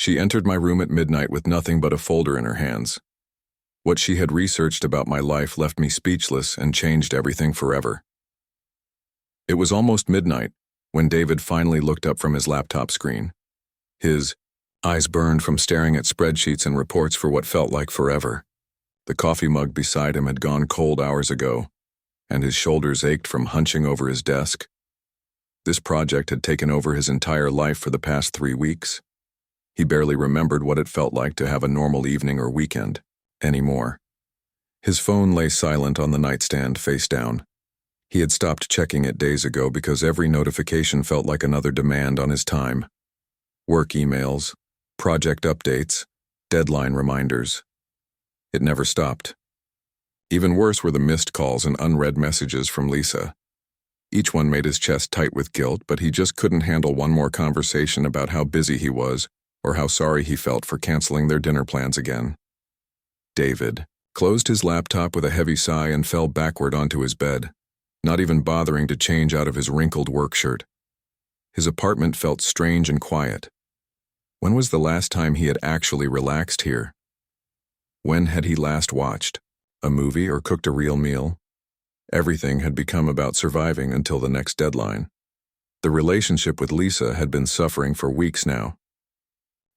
She entered my room at midnight with nothing but a folder in her hands. What she had researched about my life left me speechless and changed everything forever. It was almost midnight when David finally looked up from his laptop screen. His eyes burned from staring at spreadsheets and reports for what felt like forever. The coffee mug beside him had gone cold hours ago, and his shoulders ached from hunching over his desk. This project had taken over his entire life for the past 3 weeks. He barely remembered what it felt like to have a normal evening or weekend anymore. His phone lay silent on the nightstand, face down. He had stopped checking it days ago because every notification felt like another demand on his time. Work emails, project updates, deadline reminders. It never stopped. Even worse were the missed calls and unread messages from Lisa. Each one made his chest tight with guilt, but he just couldn't handle one more conversation about how busy he was or how sorry he felt for canceling their dinner plans again. David closed his laptop with a heavy sigh and fell backward onto his bed, not even bothering to change out of his wrinkled work shirt. His apartment felt strange and quiet. When was the last time he had actually relaxed here? When had he last watched a movie or cooked a real meal? Everything had become about surviving until the next deadline. The relationship with Lisa had been suffering for weeks now.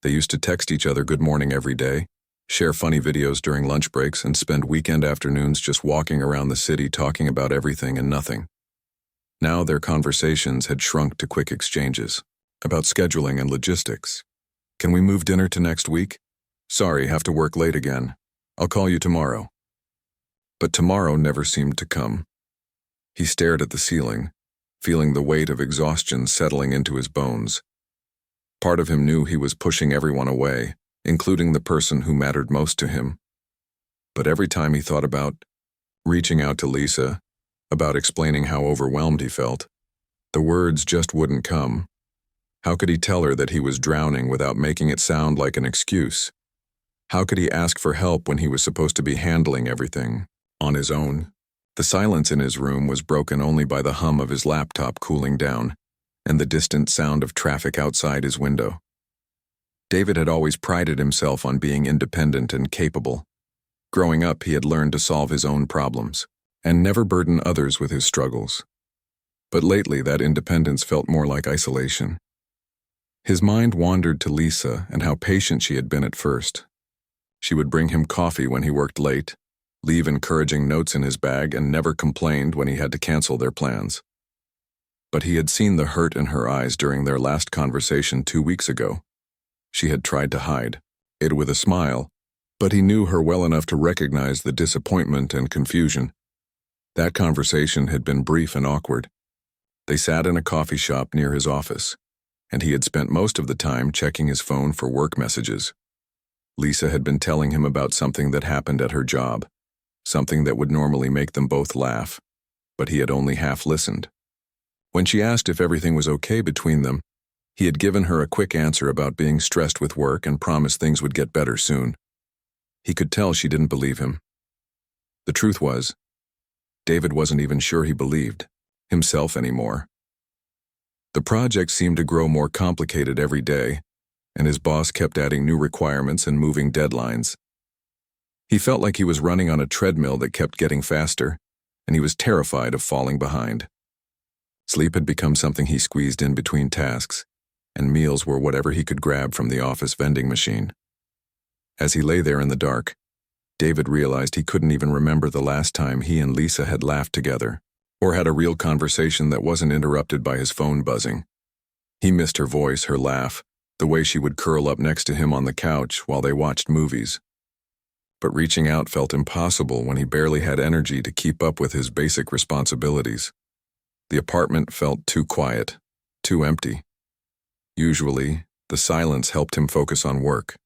They used to text each other good morning every day, share funny videos during lunch breaks, and spend weekend afternoons just walking around the city talking about everything and nothing. Now their conversations had shrunk to quick exchanges about scheduling and logistics. Can we move dinner to next week? Sorry, have to work late again. I'll call you tomorrow. But tomorrow never seemed to come. He stared at the ceiling, feeling the weight of exhaustion settling into his bones. Part of him knew he was pushing everyone away, including the person who mattered most to him. But every time he thought about reaching out to Lisa, about explaining how overwhelmed he felt, the words just wouldn't come. How could he tell her that he was drowning without making it sound like an excuse? How could he ask for help when he was supposed to be handling everything on his own? The silence in his room was broken only by the hum of his laptop cooling down and the distant sound of traffic outside his window. David had always prided himself on being independent and capable. Growing up, he had learned to solve his own problems and never burden others with his struggles. But lately, that independence felt more like isolation. His mind wandered to Lisa and how patient she had been at first. She would bring him coffee when he worked late, leave encouraging notes in his bag, and never complained when he had to cancel their plans. But he had seen the hurt in her eyes during their last conversation 2 weeks ago. She had tried to hide it with a smile, but he knew her well enough to recognize the disappointment and confusion. That conversation had been brief and awkward. They sat in a coffee shop near his office, and he had spent most of the time checking his phone for work messages. Lisa had been telling him about something that happened at her job, something that would normally make them both laugh, but he had only half listened. When she asked if everything was okay between them, he had given her a quick answer about being stressed with work and promised things would get better soon. He could tell she didn't believe him. The truth was, David wasn't even sure he believed himself anymore. The project seemed to grow more complicated every day, and his boss kept adding new requirements and moving deadlines. He felt like he was running on a treadmill that kept getting faster, and he was terrified of falling behind. Sleep had become something he squeezed in between tasks, and meals were whatever he could grab from the office vending machine. As he lay there in the dark, David realized he couldn't even remember the last time he and Lisa had laughed together, or had a real conversation that wasn't interrupted by his phone buzzing. He missed her voice, her laugh, the way she would curl up next to him on the couch while they watched movies. But reaching out felt impossible when he barely had energy to keep up with his basic responsibilities. The apartment felt too quiet, too empty. Usually, the silence helped him focus on work.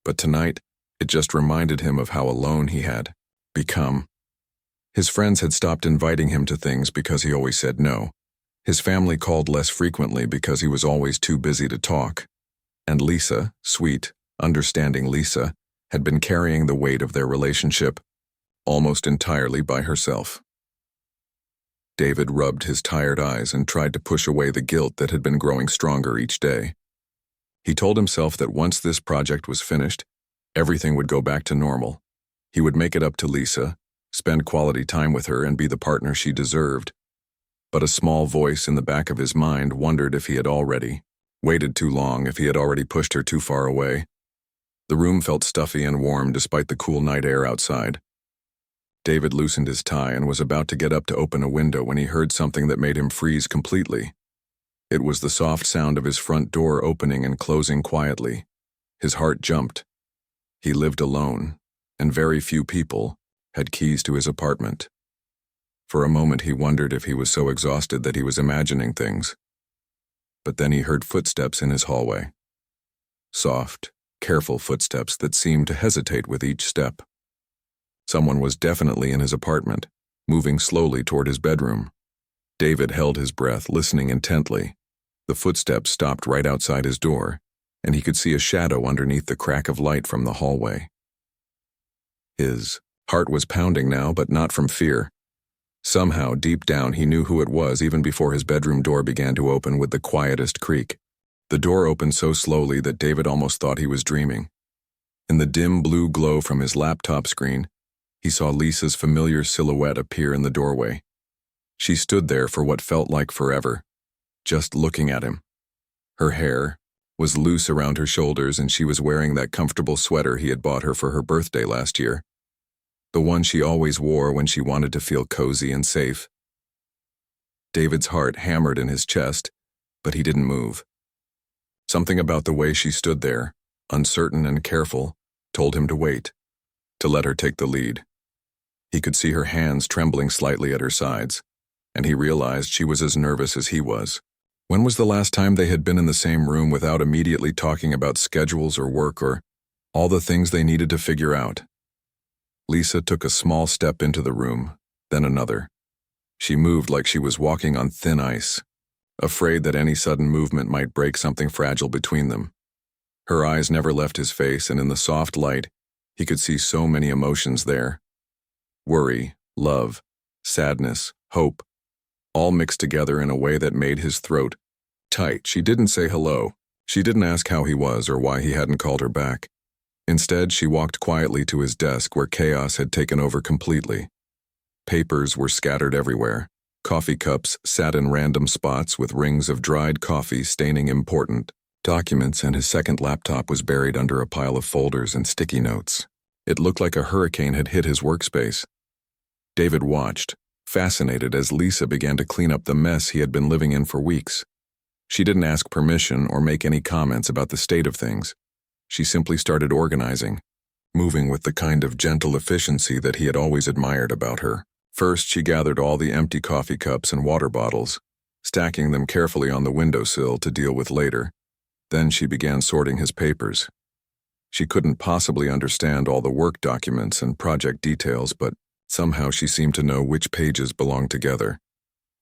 But tonight, it just reminded him of how alone he had become. His friends had stopped inviting him to things because he always said no. His family called less frequently because he was always too busy to talk. And Lisa, sweet, understanding Lisa, had been carrying the weight of their relationship almost entirely by herself. David rubbed his tired eyes and tried to push away the guilt that had been growing stronger each day. He told himself that once this project was finished, everything would go back to normal. He would make it up to Lisa, spend quality time with her, and be the partner she deserved. But a small voice in the back of his mind wondered if he had already waited too long, if he had already pushed her too far away. The room felt stuffy and warm despite the cool night air outside. David loosened his tie and was about to get up to open a window when he heard something that made him freeze completely. It was the soft sound of his front door opening and closing quietly. His heart jumped. He lived alone, and very few people had keys to his apartment. For a moment he wondered if he was so exhausted that he was imagining things. But then he heard footsteps in his hallway. Soft, careful footsteps that seemed to hesitate with each step. Someone was definitely in his apartment, moving slowly toward his bedroom. David held his breath, listening intently. The footsteps stopped right outside his door, and he could see a shadow underneath the crack of light from the hallway. His heart was pounding now, but not from fear. Somehow, deep down, he knew who it was even before his bedroom door began to open with the quietest creak. The door opened so slowly that David almost thought he was dreaming. In the dim blue glow from his laptop screen, he saw Lisa's familiar silhouette appear in the doorway. She stood there for what felt like forever, just looking at him. Her hair was loose around her shoulders, and she was wearing that comfortable sweater he had bought her for her birthday last year. The one she always wore when she wanted to feel cozy and safe. David's heart hammered in his chest, but he didn't move. Something about the way she stood there, uncertain and careful, told him to wait, to let her take the lead. He could see her hands trembling slightly at her sides, and he realized she was as nervous as he was. When was the last time they had been in the same room without immediately talking about schedules or work or all the things they needed to figure out? Lisa took a small step into the room, then another. She moved like she was walking on thin ice, afraid that any sudden movement might break something fragile between them. Her eyes never left his face, and in the soft light, he could see so many emotions there. Worry, love, sadness, hope, all mixed together in a way that made his throat tight. She didn't say hello. She didn't ask how he was or why he hadn't called her back. Instead, she walked quietly to his desk where chaos had taken over completely. Papers were scattered everywhere. Coffee cups sat in random spots with rings of dried coffee staining important documents, and his second laptop was buried under a pile of folders and sticky notes. It looked like a hurricane had hit his workspace. David watched, fascinated, as Lisa began to clean up the mess he had been living in for weeks. She didn't ask permission or make any comments about the state of things. She simply started organizing, moving with the kind of gentle efficiency that he had always admired about her. First, she gathered all the empty coffee cups and water bottles, stacking them carefully on the windowsill to deal with later. Then she began sorting his papers. She couldn't possibly understand all the work documents and project details, but somehow she seemed to know which pages belonged together.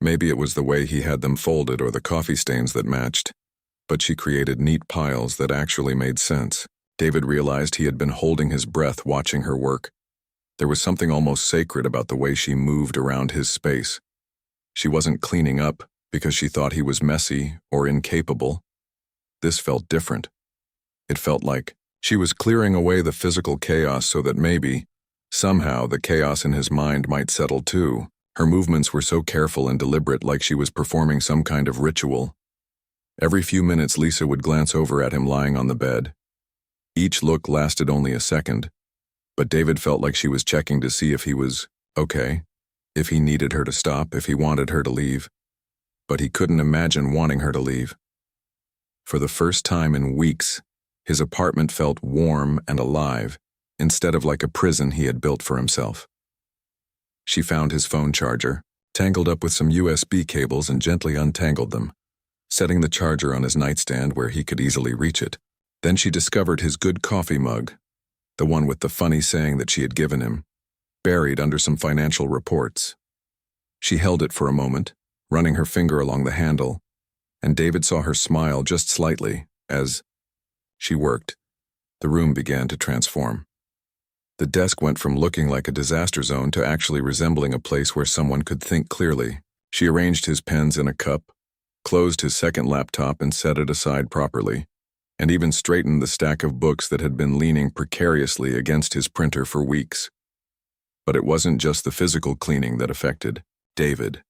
Maybe it was the way he had them folded or the coffee stains that matched, but she created neat piles that actually made sense. David realized he had been holding his breath watching her work. There was something almost sacred about the way she moved around his space. She wasn't cleaning up because she thought he was messy or incapable. This felt different. It felt like she was clearing away the physical chaos so that maybe, somehow, the chaos in his mind might settle too. Her movements were so careful and deliberate, like she was performing some kind of ritual. Every few minutes, Lisa would glance over at him lying on the bed. Each look lasted only a second, but David felt like she was checking to see if he was okay, if he needed her to stop, if he wanted her to leave. But he couldn't imagine wanting her to leave. For the first time in weeks, his apartment felt warm and alive, instead of like a prison he had built for himself. She found his phone charger, tangled up with some USB cables, and gently untangled them, setting the charger on his nightstand where he could easily reach it. Then she discovered his good coffee mug, the one with the funny saying that she had given him, buried under some financial reports. She held it for a moment, running her finger along the handle, and David saw her smile just slightly as she worked. The room began to transform. The desk went from looking like a disaster zone to actually resembling a place where someone could think clearly. She arranged his pens in a cup, closed his second laptop and set it aside properly, and even straightened the stack of books that had been leaning precariously against his printer for weeks. But it wasn't just the physical cleaning that affected David.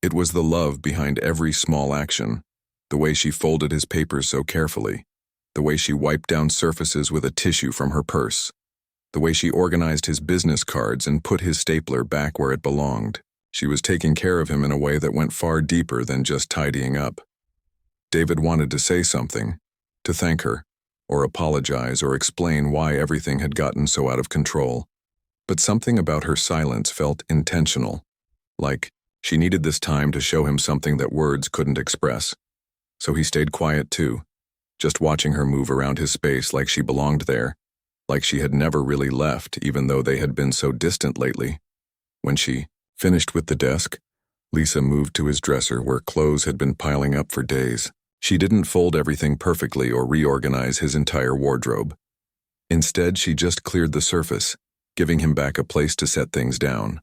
It was the love behind every small action, the way she folded his papers so carefully, the way she wiped down surfaces with a tissue from her purse, the way she organized his business cards and put his stapler back where it belonged. She was taking care of him in a way that went far deeper than just tidying up. David wanted to say something, to thank her, or apologize or explain why everything had gotten so out of control. But something about her silence felt intentional, like she needed this time to show him something that words couldn't express. So he stayed quiet too, just watching her move around his space like she belonged there, like she had never really left even though they had been so distant lately. When she finished with the desk, Lisa moved to his dresser where clothes had been piling up for days. She didn't fold everything perfectly or reorganize his entire wardrobe. Instead, she just cleared the surface, giving him back a place to set things down.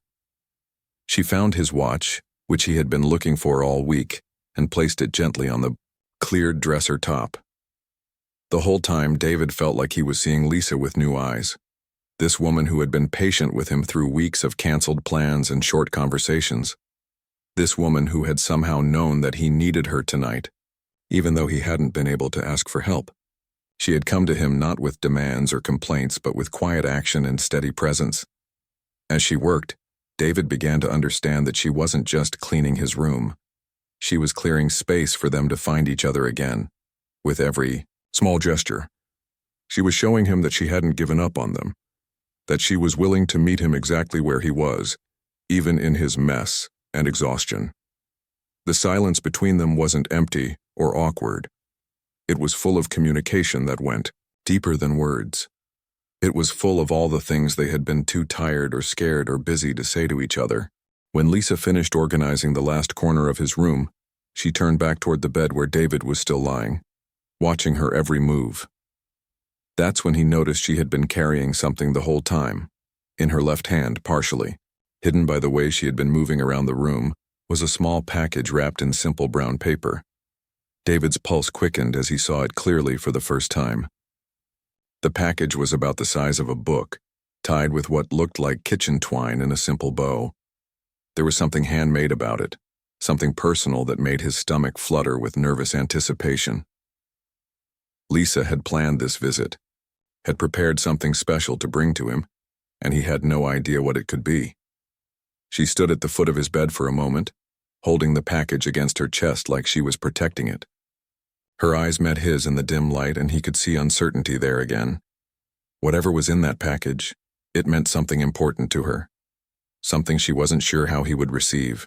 She found his watch, which he had been looking for all week, and placed it gently on the cleared dresser top. The whole time, David felt like he was seeing Lisa with new eyes. This woman who had been patient with him through weeks of canceled plans and short conversations. This woman who had somehow known that he needed her tonight, even though he hadn't been able to ask for help. She had come to him not with demands or complaints, but with quiet action and steady presence. As she worked, David began to understand that she wasn't just cleaning his room. She was clearing space for them to find each other again. With every small gesture, she was showing him that she hadn't given up on them, that she was willing to meet him exactly where he was, even in his mess and exhaustion. The silence between them wasn't empty or awkward. It was full of communication that went deeper than words. It was full of all the things they had been too tired or scared or busy to say to each other. When Lisa finished organizing the last corner of his room, she turned back toward the bed where David was still lying, watching her every move. That's when he noticed she had been carrying something the whole time. In her left hand, partially, hidden by the way she had been moving around the room, was a small package wrapped in simple brown paper. David's pulse quickened as he saw it clearly for the first time. The package was about the size of a book, tied with what looked like kitchen twine in a simple bow. There was something handmade about it, something personal that made his stomach flutter with nervous anticipation. Lisa had planned this visit, had prepared something special to bring to him, and he had no idea what it could be. She stood at the foot of his bed for a moment, holding the package against her chest like she was protecting it. Her eyes met his in the dim light, and he could see uncertainty there again. Whatever was in that package, it meant something important to her, something she wasn't sure how he would receive.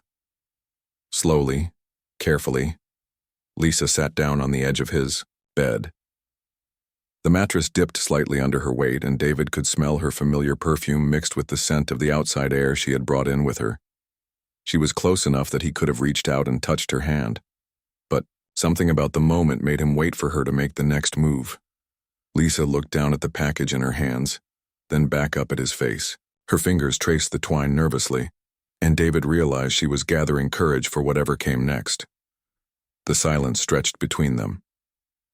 Slowly, carefully, Lisa sat down on the edge of his bed. The mattress dipped slightly under her weight, and David could smell her familiar perfume mixed with the scent of the outside air she had brought in with her. She was close enough that he could have reached out and touched her hand. But something about the moment made him wait for her to make the next move. Lisa looked down at the package in her hands, then back up at his face. Her fingers traced the twine nervously, and David realized she was gathering courage for whatever came next. The silence stretched between them.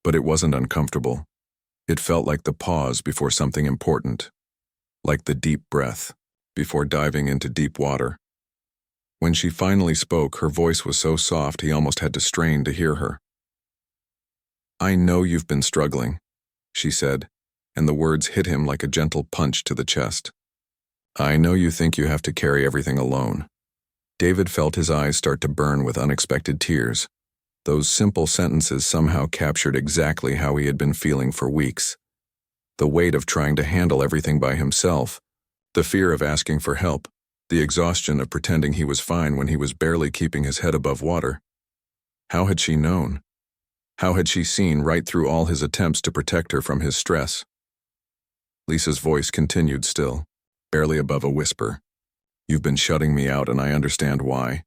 But it wasn't uncomfortable. It felt like the pause before something important, like the deep breath before diving into deep water. When she finally spoke, her voice was so soft he almost had to strain to hear her. "I know you've been struggling," she said, and the words hit him like a gentle punch to the chest. "I know you think you have to carry everything alone." David felt his eyes start to burn with unexpected tears. Those simple sentences somehow captured exactly how he had been feeling for weeks. The weight of trying to handle everything by himself, the fear of asking for help, the exhaustion of pretending he was fine when he was barely keeping his head above water. How had she known? How had she seen right through all his attempts to protect her from his stress? Lisa's voice continued still, barely above a whisper. "You've been shutting me out, and I understand why.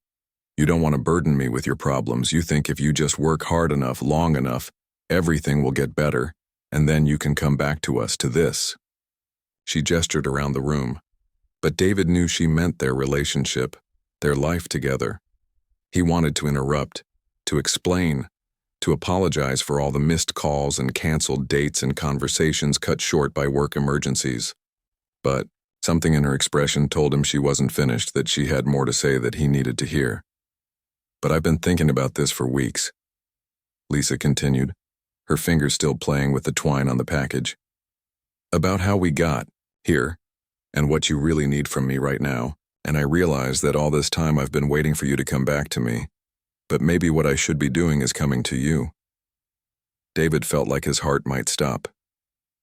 You don't want to burden me with your problems. You think if you just work hard enough, long enough, everything will get better, and then you can come back to us, to this." She gestured around the room, but David knew she meant their relationship, their life together. He wanted to interrupt, to explain, to apologize for all the missed calls and canceled dates and conversations cut short by work emergencies. But something in her expression told him she wasn't finished, that she had more to say that he needed to hear. "But I've been thinking about this for weeks," Lisa continued, her fingers still playing with the twine on the package. "About how we got here, and what you really need from me right now, and I realize that all this time I've been waiting for you to come back to me, but maybe what I should be doing is coming to you." David felt like his heart might stop.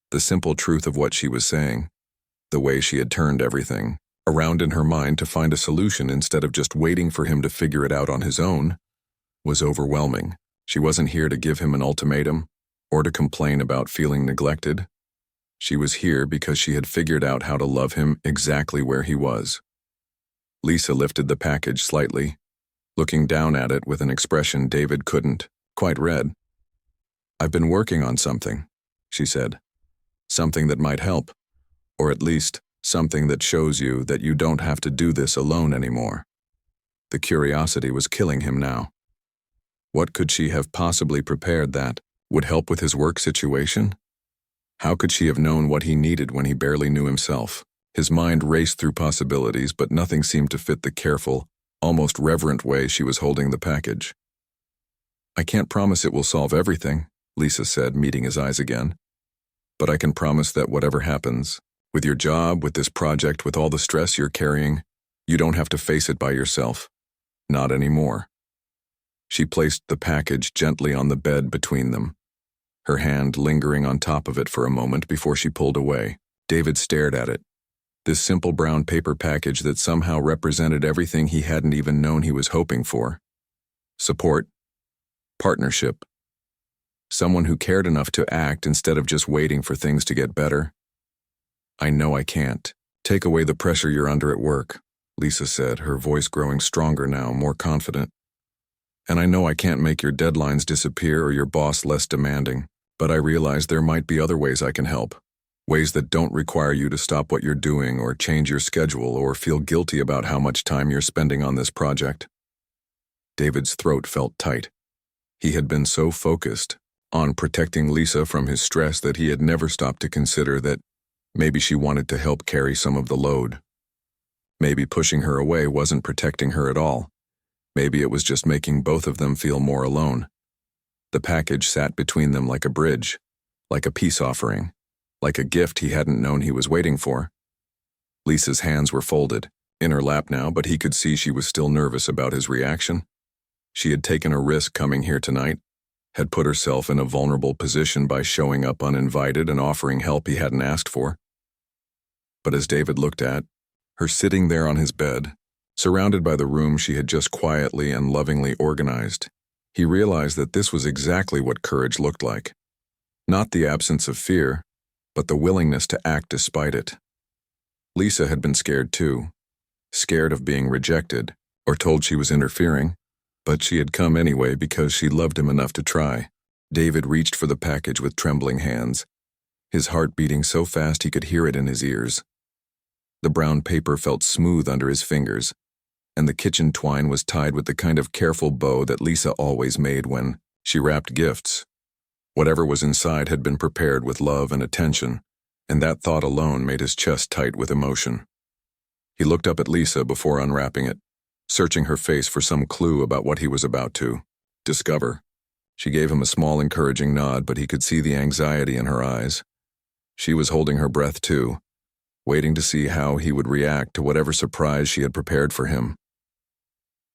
The simple truth of what she was saying, the way she had turned everything around in her mind to find a solution instead of just waiting for him to figure it out on his own, was overwhelming. She wasn't here to give him an ultimatum or to complain about feeling neglected. She was here because she had figured out how to love him exactly where he was. Lisa lifted the package slightly, looking down at it with an expression David couldn't quite read. "I've been working on something," she said. "Something that might help, or at least something that shows you that you don't have to do this alone anymore." The curiosity was killing him now. What could she have possibly prepared that would help with his work situation? How could she have known what he needed when he barely knew himself? His mind raced through possibilities, but nothing seemed to fit the careful, almost reverent way she was holding the package. "I can't promise it will solve everything," Lisa said, meeting his eyes again. "But I can promise that whatever happens, with your job, with this project, with all the stress you're carrying, you don't have to face it by yourself. Not anymore." She placed the package gently on the bed between them, her hand lingering on top of it for a moment before she pulled away. David stared at it. This simple brown paper package that somehow represented everything he hadn't even known he was hoping for. Support. Partnership. Someone who cared enough to act instead of just waiting for things to get better. "I know I can't take away the pressure you're under at work," Lisa said, her voice growing stronger now, more confident. "And I know I can't make your deadlines disappear or your boss less demanding, but I realize there might be other ways I can help. Ways that don't require you to stop what you're doing or change your schedule or feel guilty about how much time you're spending on this project." David's throat felt tight. He had been so focused on protecting Lisa from his stress that he had never stopped to consider that maybe she wanted to help carry some of the load. Maybe pushing her away wasn't protecting her at all. Maybe it was just making both of them feel more alone. The package sat between them like a bridge, like a peace offering, like a gift he hadn't known he was waiting for. Lisa's hands were folded, in her lap now, but he could see she was still nervous about his reaction. She had taken a risk coming here tonight, had put herself in a vulnerable position by showing up uninvited and offering help he hadn't asked for. But as David looked at her sitting there on his bed, surrounded by the room she had just quietly and lovingly organized, he realized that this was exactly what courage looked like. Not the absence of fear, but the willingness to act despite it. Lisa had been scared too, scared of being rejected or told she was interfering, but she had come anyway because she loved him enough to try. David reached for the package with trembling hands, his heart beating so fast he could hear it in his ears. The brown paper felt smooth under his fingers, and the kitchen twine was tied with the kind of careful bow that Lisa always made when she wrapped gifts. Whatever was inside had been prepared with love and attention, and that thought alone made his chest tight with emotion. He looked up at Lisa before unwrapping it, searching her face for some clue about what he was about to discover. She gave him a small encouraging nod, but he could see the anxiety in her eyes. She was holding her breath too, waiting to see how he would react to whatever surprise she had prepared for him.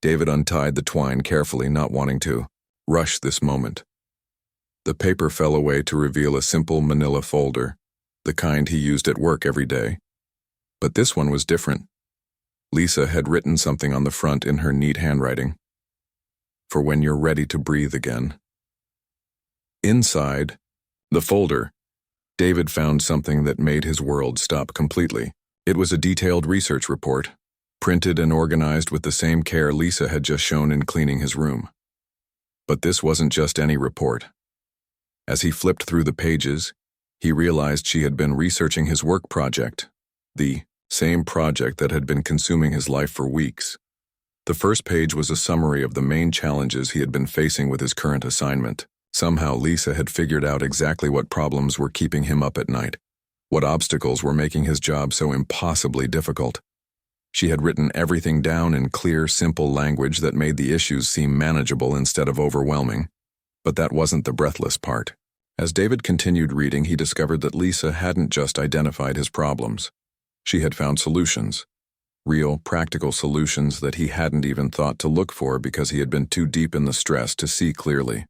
David untied the twine carefully, not wanting to rush this moment. The paper fell away to reveal a simple manila folder, the kind he used at work every day. But this one was different. Lisa had written something on the front in her neat handwriting. "For when you're ready to breathe again." Inside the folder, David found something that made his world stop completely. It was a detailed research report, printed and organized with the same care Lisa had just shown in cleaning his room. But this wasn't just any report. As he flipped through the pages, he realized she had been researching his work project, the same project that had been consuming his life for weeks. The first page was a summary of the main challenges he had been facing with his current assignment. Somehow Lisa had figured out exactly what problems were keeping him up at night, what obstacles were making his job so impossibly difficult. She had written everything down in clear, simple language that made the issues seem manageable instead of overwhelming. But that wasn't the breathless part. As David continued reading, he discovered that Lisa hadn't just identified his problems. She had found solutions. Real, practical solutions that he hadn't even thought to look for because he had been too deep in the stress to see clearly.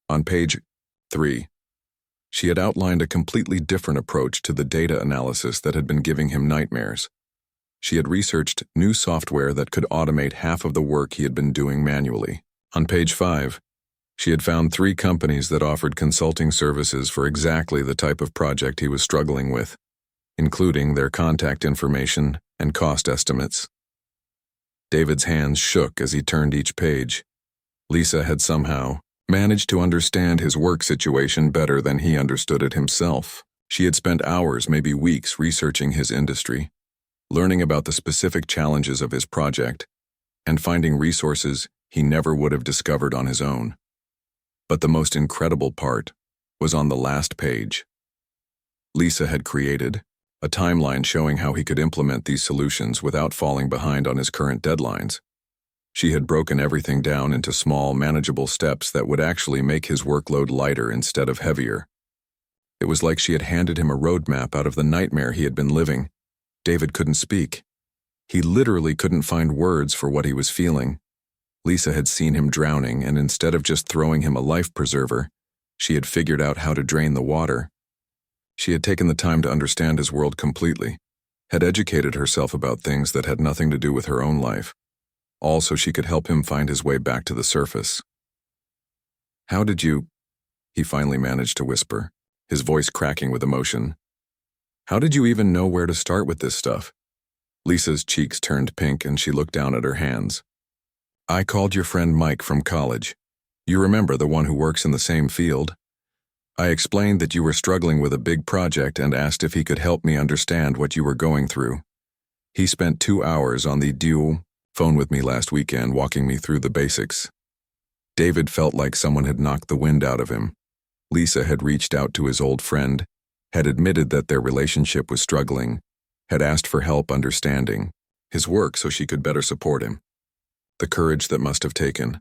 On page 3, she had outlined a completely different approach to the data analysis that had been giving him nightmares. She had researched new software that could automate half of the work he had been doing manually. On page 5, she had found 3 companies that offered consulting services for exactly the type of project he was struggling with, including their contact information and cost estimates. David's hands shook as he turned each page. Lisa had somehow managed to understand his work situation better than he understood it himself. She had spent hours, maybe weeks, researching his industry, learning about the specific challenges of his project, and finding resources he never would have discovered on his own. But the most incredible part was on the last page. Lisa had created a timeline showing how he could implement these solutions without falling behind on his current deadlines. She had broken everything down into small, manageable steps that would actually make his workload lighter instead of heavier. It was like she had handed him a roadmap out of the nightmare he had been living. David couldn't speak. He literally couldn't find words for what he was feeling. Lisa had seen him drowning, and instead of just throwing him a life preserver, she had figured out how to drain the water. She had taken the time to understand his world completely, had educated herself about things that had nothing to do with her own life, all so she could help him find his way back to the surface. "How did you?" he finally managed to whisper, his voice cracking with emotion. "How did you even know where to start with this stuff?" Lisa's cheeks turned pink and she looked down at her hands. "I called your friend Mike from college. You remember, the one who works in the same field? I explained that you were struggling with a big project and asked if he could help me understand what you were going through. He spent 2 hours on the dual phone with me last weekend, walking me through the basics." David felt like someone had knocked the wind out of him. Lisa had reached out to his old friend, had admitted that their relationship was struggling, had asked for help understanding his work so she could better support him. The courage that must have taken.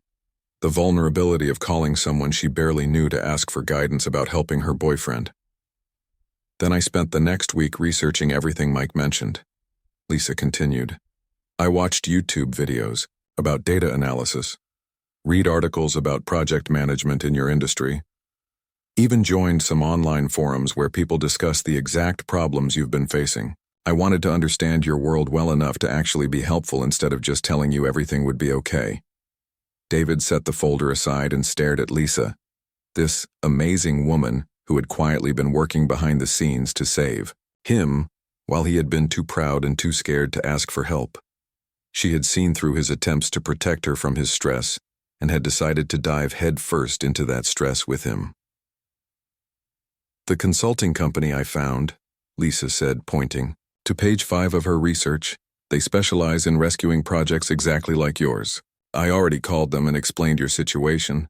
The vulnerability of calling someone she barely knew to ask for guidance about helping her boyfriend. "Then I spent the next week researching everything Mike mentioned," Lisa continued. "I watched YouTube videos about data analysis, read articles about project management in your industry, even joined some online forums where people discuss the exact problems you've been facing. I wanted to understand your world well enough to actually be helpful instead of just telling you everything would be okay." David set the folder aside and stared at Lisa, this amazing woman who had quietly been working behind the scenes to save him while he had been too proud and too scared to ask for help. She had seen through his attempts to protect her from his stress and had decided to dive headfirst into that stress with him. "The consulting company I found," Lisa said, pointing to page 5 of her research, "they specialize in rescuing projects exactly like yours. I already called them and explained your situation.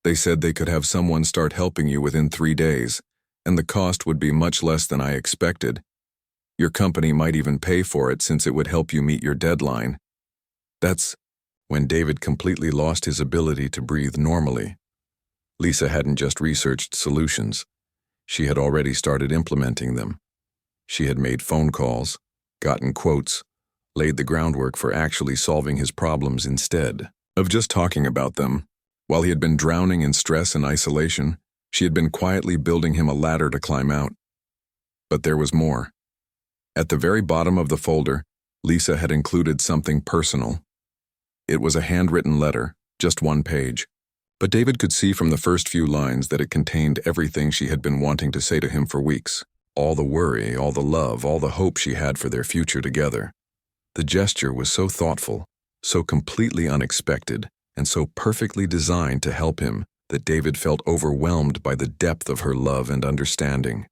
They said they could have someone start helping you within 3 days, and the cost would be much less than I expected. Your company might even pay for it since it would help you meet your deadline." That's when David completely lost his ability to breathe normally. Lisa hadn't just researched solutions. She had already started implementing them. She had made phone calls, gotten quotes, laid the groundwork for actually solving his problems instead of just talking about them. While he had been drowning in stress and isolation, she had been quietly building him a ladder to climb out. But there was more. At the very bottom of the folder, Lisa had included something personal. It was a handwritten letter, just 1 page. But David could see from the first few lines that it contained everything she had been wanting to say to him for weeks. All the worry, all the love, all the hope she had for their future together. The gesture was so thoughtful, so completely unexpected, and so perfectly designed to help him that David felt overwhelmed by the depth of her love and understanding.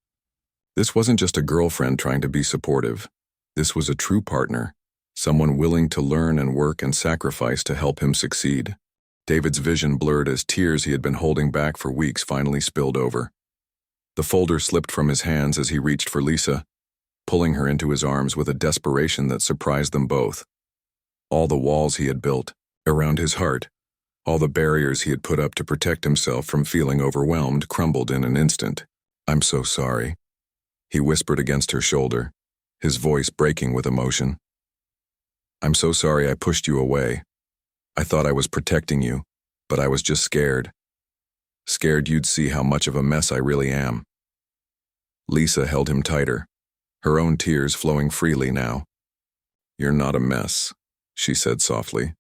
This wasn't just a girlfriend trying to be supportive. This was a true partner, someone willing to learn and work and sacrifice to help him succeed. David's vision blurred as tears he had been holding back for weeks finally spilled over. The folder slipped from his hands as he reached for Lisa, pulling her into his arms with a desperation that surprised them both. All the walls he had built around his heart, all the barriers he had put up to protect himself from feeling overwhelmed, crumbled in an instant. "I'm so sorry," he whispered against her shoulder, his voice breaking with emotion. "I'm so sorry I pushed you away. I thought I was protecting you, but I was just scared. Scared you'd see how much of a mess I really am." Lisa held him tighter, her own tears flowing freely now. "You're not a mess," she said softly.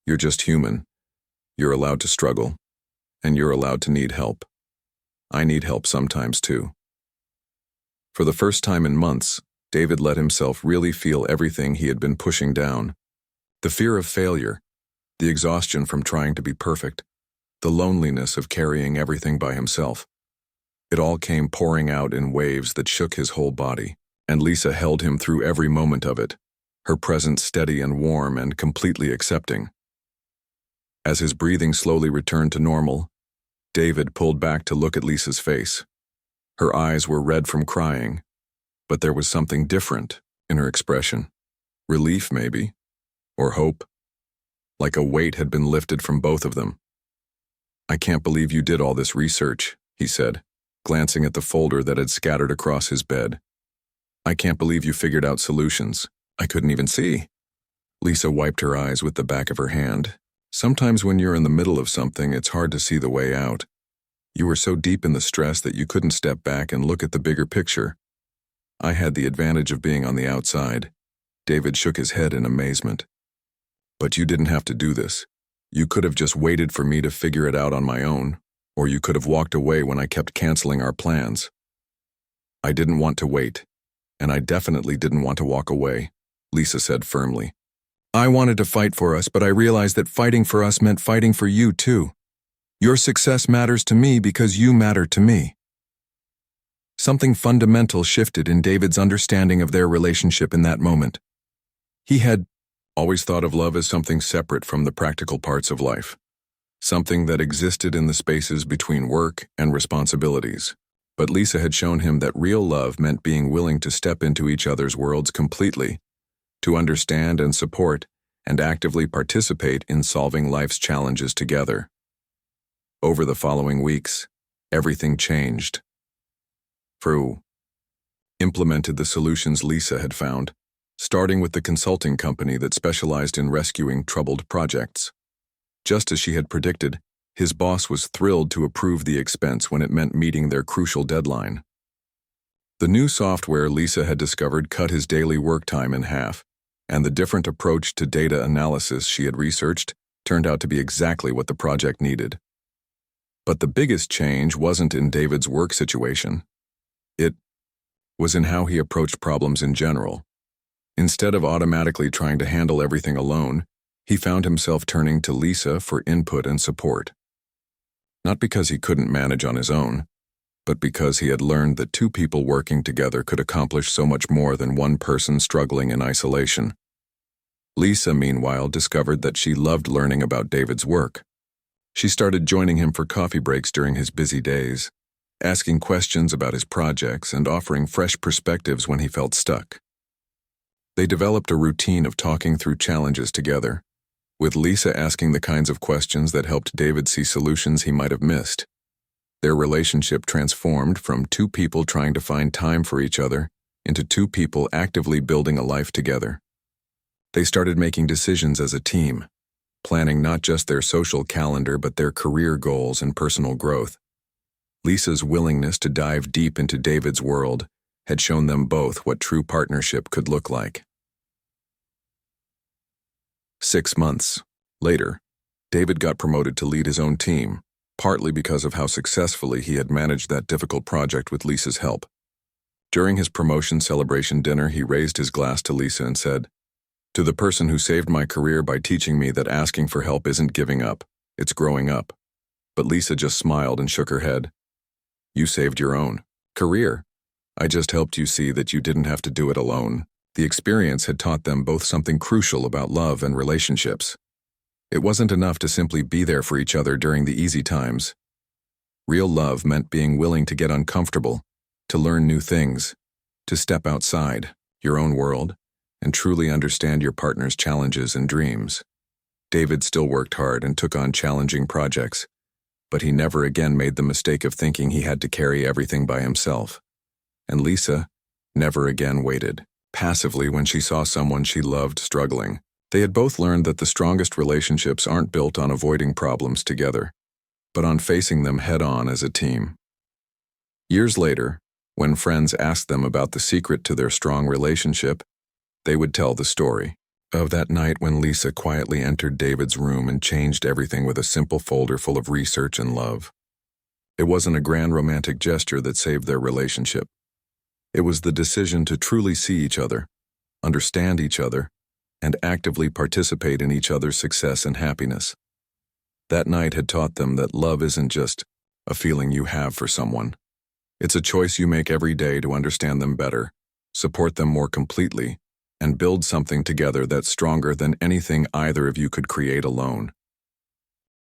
"You're just human. You're allowed to struggle, and you're allowed to need help. I need help sometimes too." For the first time in months, David let himself really feel everything he had been pushing down. The fear of failure, the exhaustion from trying to be perfect, the loneliness of carrying everything by himself. It all came pouring out in waves that shook his whole body, and Lisa held him through every moment of it, her presence steady and warm and completely accepting. As his breathing slowly returned to normal, David pulled back to look at Lisa's face. Her eyes were red from crying, but there was something different in her expression. Relief, maybe, or hope. Like a weight had been lifted from both of them. "I can't believe you did all this research," he said, glancing at the folder that had scattered across his bed. "I can't believe you figured out solutions. I couldn't even see." Lisa wiped her eyes with the back of her hand. "Sometimes when you're in the middle of something, it's hard to see the way out. You were so deep in the stress that you couldn't step back and look at the bigger picture. I had the advantage of being on the outside." David shook his head in amazement. "But you didn't have to do this. You could have just waited for me to figure it out on my own, or you could have walked away when I kept canceling our plans." "I didn't want to wait, and I definitely didn't want to walk away," Lisa said firmly. "I wanted to fight for us, but I realized that fighting for us meant fighting for you too. Your success matters to me because you matter to me." Something fundamental shifted in David's understanding of their relationship in that moment. He had always thought of love as something separate from the practical parts of life, something that existed in the spaces between work and responsibilities. But Lisa had shown him that real love meant being willing to step into each other's worlds completely, to understand and support, and actively participate in solving life's challenges together. Over the following weeks, everything changed. Prue implemented the solutions Lisa had found, starting with the consulting company that specialized in rescuing troubled projects. Just as she had predicted, his boss was thrilled to approve the expense when it meant meeting their crucial deadline. The new software Lisa had discovered cut his daily work time in half, and the different approach to data analysis she had researched turned out to be exactly what the project needed. But the biggest change wasn't in David's work situation. It was in how he approached problems in general. Instead of automatically trying to handle everything alone, he found himself turning to Lisa for input and support. Not because he couldn't manage on his own, but because he had learned that two people working together could accomplish so much more than one person struggling in isolation. Lisa, meanwhile, discovered that she loved learning about David's work. She started joining him for coffee breaks during his busy days, asking questions about his projects and offering fresh perspectives when he felt stuck. They developed a routine of talking through challenges together, with Lisa asking the kinds of questions that helped David see solutions he might have missed. Their relationship transformed from two people trying to find time for each other into two people actively building a life together. They started making decisions as a team, planning not just their social calendar but their career goals and personal growth. Lisa's willingness to dive deep into David's world had shown them both what true partnership could look like. 6 months later, David got promoted to lead his own team, partly because of how successfully he had managed that difficult project with Lisa's help. During his promotion celebration dinner, he raised his glass to Lisa and said, "To the person who saved my career by teaching me that asking for help isn't giving up, it's growing up." But Lisa just smiled and shook her head. "You saved your own career. I just helped you see that you didn't have to do it alone." The experience had taught them both something crucial about love and relationships. It wasn't enough to simply be there for each other during the easy times. Real love meant being willing to get uncomfortable, to learn new things, to step outside your own world, and truly understand your partner's challenges and dreams. David still worked hard and took on challenging projects, but he never again made the mistake of thinking he had to carry everything by himself. And Lisa never again waited passively when she saw someone she loved struggling. They had both learned that the strongest relationships aren't built on avoiding problems together, but on facing them head-on as a team. Years later, when friends asked them about the secret to their strong relationship, they would tell the story of that night when Lisa quietly entered David's room and changed everything with a simple folder full of research and love. It wasn't a grand romantic gesture that saved their relationship. It was the decision to truly see each other, understand each other, and actively participate in each other's success and happiness. That night had taught them that love isn't just a feeling you have for someone. It's a choice you make every day to understand them better, support them more completely, and build something together that's stronger than anything either of you could create alone.